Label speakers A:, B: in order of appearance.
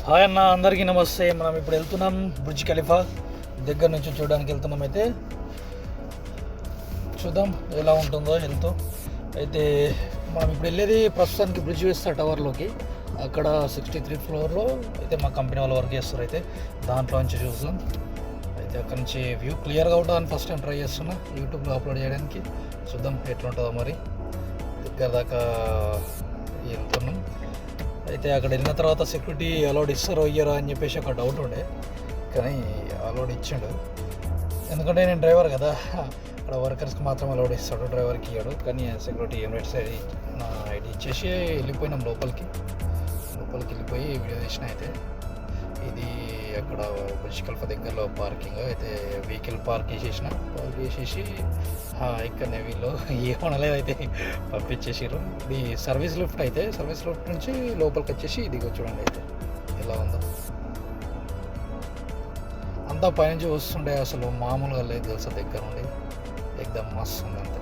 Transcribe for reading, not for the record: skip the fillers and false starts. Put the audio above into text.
A: Hi అన్న, అందరికీ నమస్తే. మనం ఇప్పుడు వెళ్తున్నాం బుర్జ్ ఖలీఫా దగ్గర నుంచి చూడడానికి వెళ్తున్నాం. అయితే చూద్దాం ఎలా ఉంటుందో హెల్త్. అయితే మనం ఇప్పుడు వెళ్ళేది ప్రస్తుతానికి బ్రిడ్జ్ వేస్తా టవర్లోకి. అక్కడ 63 ఫ్లోర్లో అయితే మా కంపెనీ వాళ్ళు వర్క్ చేస్తారు. అయితే దాంట్లో నుంచి చూద్దాం. అయితే అక్కడ నుంచి వ్యూ క్లియర్గా ఉంటుందని ఫస్ట్ టైం ట్రై చేస్తున్నా యూట్యూబ్లో అప్లోడ్ చేయడానికి. చూద్దాం ఎట్లుంటుందో. మరి దగ్గర దాకా వెళ్తున్నాం. అయితే అక్కడ వెళ్ళిన తర్వాత సెక్యూరిటీ అలౌడ్ ఇస్తారో ఇయ్యరో అని చెప్పేసి ఒక డౌట్ ఉండే, కానీ అలౌడ్ ఇచ్చాడు. ఎందుకంటే నేను డ్రైవర్ కదా, అక్కడ వర్కర్స్కి మాత్రం అలౌడ్ ఇస్తాడు, డ్రైవర్కి ఇయ్యాడు. కానీ సెక్యూరిటీ ఎమిరేట్స్ నా ఐడి ఇచ్చేసి వెళ్ళిపోయినాం లోపలికి వెళ్ళిపోయి వీడియో తీసిన. అయితే ఇది అక్కడ బుర్జ్ ఖలీఫా దగ్గరలో పార్కింగ్. అయితే వెహికల్ పార్క్ చేసేసి ఇక్కడ వీళ్ళు ఏమనలేదు, అయితే పంపించేసారు. ఇది సర్వీస్ లిఫ్ట్. అయితే సర్వీస్ లిఫ్ట్ నుంచి లోపలికి వచ్చేసి దిగొచ్చు. చూడండి అయితే ఎలా ఉందో. అంతా పైనుంచి వస్తుండే, అసలు మామూలుగా లేదు తెలుసా. దగ్గర నుండి ఎక్దమ్ మస్తు ఉంది అంతా.